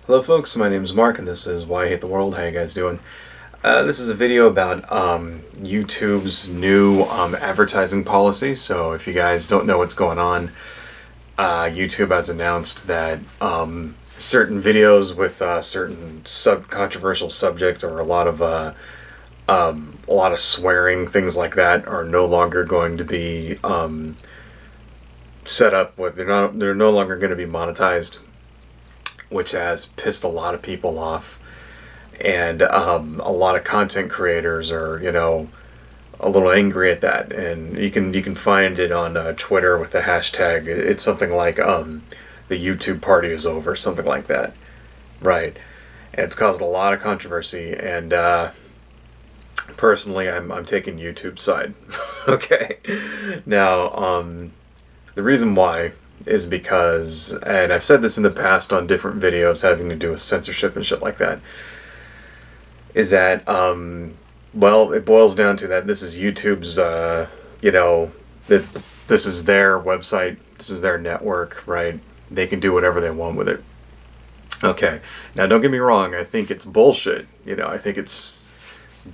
Hello folks, my name is Mark and this is Why I Hate the World. How you guys doing? This is a video about YouTube's new advertising policy. So if you guys don't know what's going on, YouTube has announced that certain videos with certain controversial subject or a lot of swearing, things like that, are no longer going to be set up with. They're no longer going to be monetized, which has pissed a lot of people off, and a lot of content creators are, a little angry at that. And you can find it on Twitter with the hashtag. It's something like the YouTube party is over, something like that, right? And it's caused a lot of controversy. And personally, I'm taking YouTube's side. Okay, now the reason why is because, and I've said this in the past on different videos having to do with censorship and shit like that, is that, well, it boils down to that this is YouTube's, that this is their website, this is their network, right? They can do whatever they want with it. Okay, now don't get me wrong, I think it's bullshit. I think it's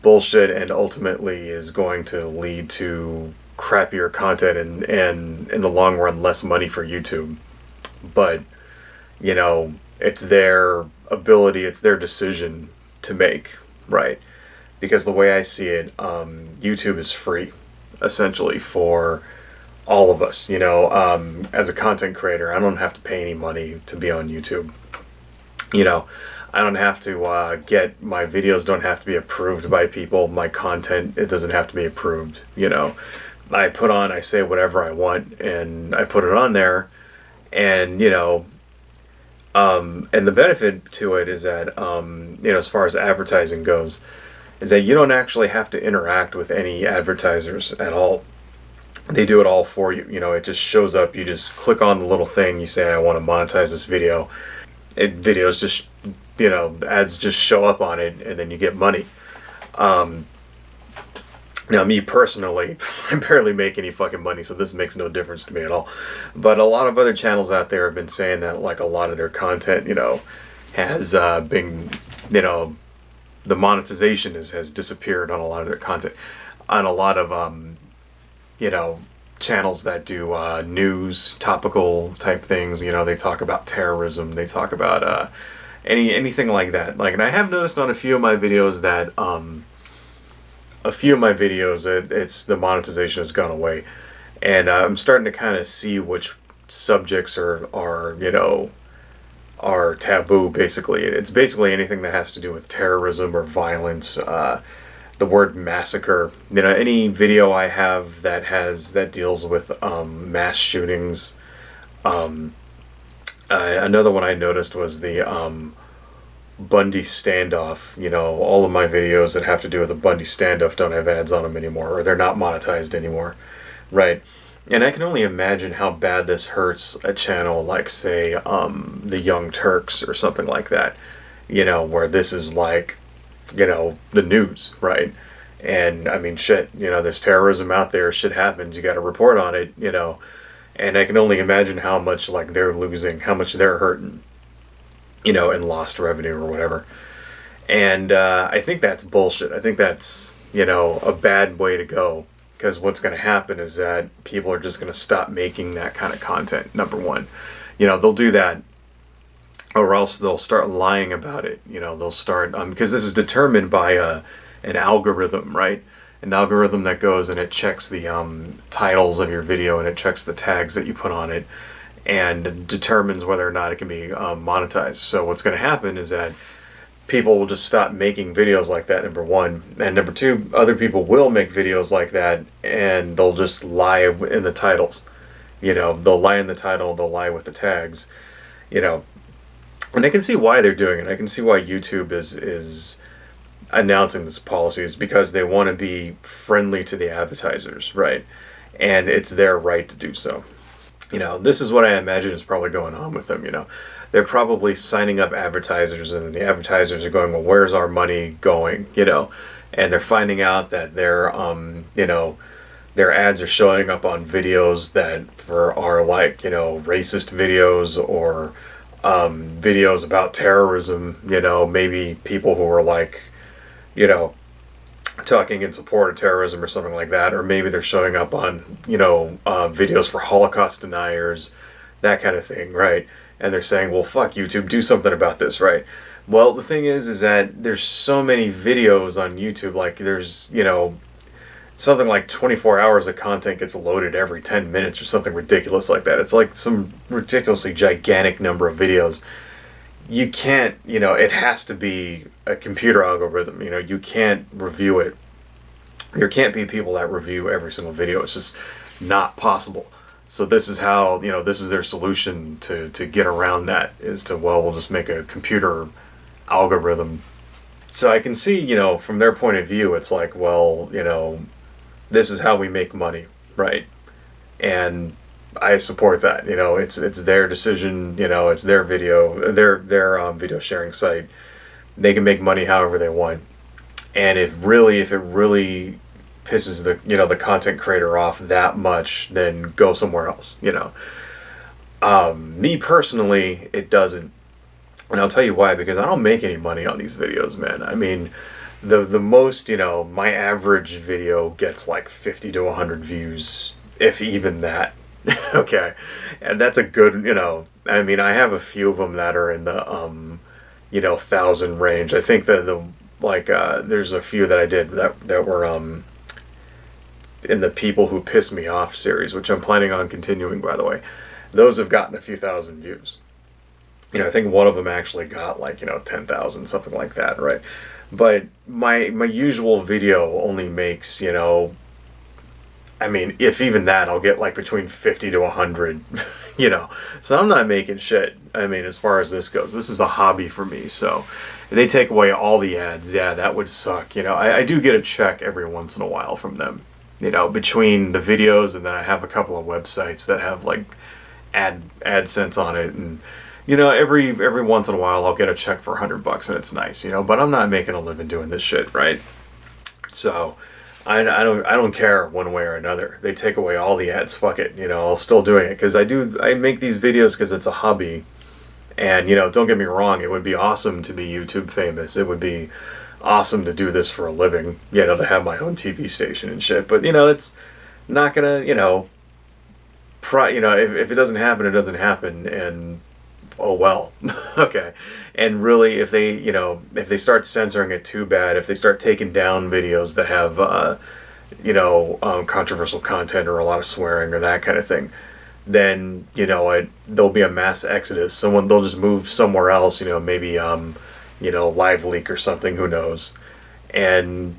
bullshit and ultimately is going to lead to crappier content and in the long run less money for YouTube. But it's their ability, it's their decision to make, right? Because the way I see it, YouTube is free essentially for all of us. As a content creator, I don't have to pay any money to be on YouTube. I don't have to get, my videos don't have to be approved by people. My content, it doesn't have to be approved. I say whatever I want and I put it on there, and and the benefit to it is that as far as advertising goes, is that you don't actually have to interact with any advertisers at all. They do it all for you. It just shows up. You just click on the little thing. You say, I want to monetize this video. Videos just, ads just show up on it, and then you get money. Now, me personally, I barely make any fucking money, so this makes no difference to me at all. But a lot of other channels out there have been saying that, like, a lot of their content, has been, the monetization has disappeared on a lot of their content. On a lot of, channels that do news, topical type things, they talk about terrorism, they talk about anything like that. Like, and I have noticed on a few of my videos that, it's the monetization has gone away, and I'm starting to kind of see which subjects are taboo. Basically, it's basically anything that has to do with terrorism or violence. The word massacre. Any video I have that deals with mass shootings. Another one I noticed was the Bundy standoff. All of my videos that have to do with the Bundy standoff don't have ads on them anymore, or they're not monetized anymore, right? And I can only imagine how bad this hurts a channel like, say, the Young Turks or something like that, where this is like, the news, right? And I mean, shit, there's terrorism out there, shit happens, you got to report on it, and I can only imagine how much, like, they're losing, how much they're hurting, in lost revenue or whatever. And I think that's bullshit. I think that's, a bad way to go, because what's going to happen is that people are just going to stop making that kind of content, number one. They'll do that, or else they'll start lying about it. They'll start, because this is determined by an algorithm, right? An algorithm that goes and it checks the titles of your video, and it checks the tags that you put on it, and determines whether or not it can be monetized. So what's going to happen is that people will just stop making videos like that, number one. And number two, other people will make videos like that, and they'll just lie in the titles. They'll lie in the title, they'll lie with the tags, and I can see why they're doing it. I can see why YouTube is announcing this policy, is because they want to be friendly to the advertisers, right? And it's their right to do so. This is what I imagine is probably going on with them. They're probably signing up advertisers, and the advertisers are going, well, where's our money going? And they're finding out that their ads are showing up on videos that are like, racist videos, or videos about terrorism, you know, maybe people who are like, you know, talking in support of terrorism or something like that, or maybe they're showing up on, you know, videos for Holocaust deniers, that kind of thing, right? And they're saying, well, fuck YouTube, do something about this, right? Well, the thing is that there's so many videos on YouTube, like there's, you know, something like 24 hours of content gets loaded every 10 minutes or something ridiculous like that. It's like some ridiculously gigantic number of videos. You can't, you know, it has to be a computer algorithm. You know, you can't review it. There can't be people that review every single video. It's just not possible. So this is how, you know, this is their solution to get around that, is to, well, we'll just make a computer algorithm. So I can see, you know, from their point of view, it's like, well, you know, this is how we make money, right? And I support that. You know, it's their decision. You know, it's their video, their video sharing site. They can make money however they want. And if it really pisses the, you know, the content creator off that much, then go somewhere else. You know, me personally, it doesn't, and I'll tell you why. Because I don't make any money on these videos, man. I mean, the most, you know, my average video gets like 50 to 100 views, if even that. Okay, and that's a good, you know, I mean, I have a few of them that are in the you know, 1,000 range. I think that the like there's a few that I did that were in the People Who Piss Me Off series, which I'm planning on continuing, by the way. Those have gotten a few thousand views. You know, I think one of them actually got like, you know, 10,000, something like that, right? But my usual video only makes, you know, I mean, if even that, I'll get like between 50 to 100, you know. So I'm not making shit. I mean, as far as this goes, this is a hobby for me. So if they take away all the ads, yeah, that would suck. You know, I do get a check every once in a while from them, you know, between the videos, and then I have a couple of websites that have like AdSense on it, and you know, every once in a while I'll get a check for $100 and it's nice, you know, but I'm not making a living doing this shit, right? So I don't care one way or another. They take away all the ads, fuck it, you know, I'll still doing it because I make these videos because it's a hobby. And you know, don't get me wrong, it would be awesome to be YouTube famous. It would be awesome to do this for a living, you know, to have my own TV station and shit. But you know, it's not gonna, you know, you know, if it doesn't happen, it doesn't happen, and oh well. Okay. And really, if they, you know, if they start censoring it too bad, if they start taking down videos that have you know, controversial content or a lot of swearing or that kind of thing, then you know, there'll be a mass exodus. They'll just move somewhere else, you know, maybe you know, Live Leak or something, who knows. And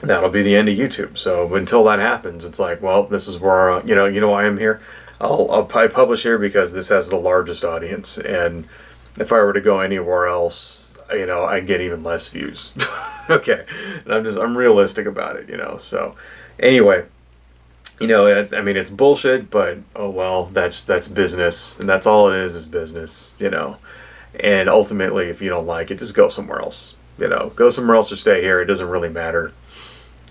that'll be the end of YouTube. So until that happens, it's like, well, this is where you know why I'm here. I publish here because this has the largest audience, and if I were to go anywhere else, you know, I'd get even less views. Okay, and I'm realistic about it, you know. So anyway, you know, I mean, it's bullshit, but oh well, that's business, and that's all it is business, you know. And ultimately, if you don't like it, just go somewhere else. You know, go somewhere else or stay here. It doesn't really matter.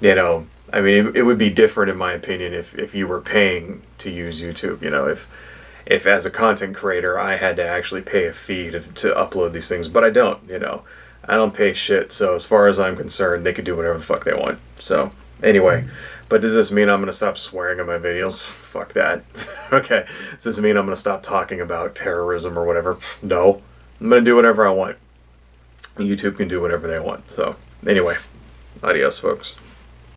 You know, I mean, it would be different, in my opinion, if you were paying to use YouTube. You know, if as a content creator I had to actually pay a fee to upload these things, but I don't. You know, I don't pay shit. So as far as I'm concerned, they could do whatever the fuck they want. So anyway, but does this mean I'm gonna stop swearing in my videos? Fuck that. Okay, does this mean I'm gonna stop talking about terrorism or whatever? No, I'm gonna do whatever I want. YouTube can do whatever they want. So anyway, adios, folks.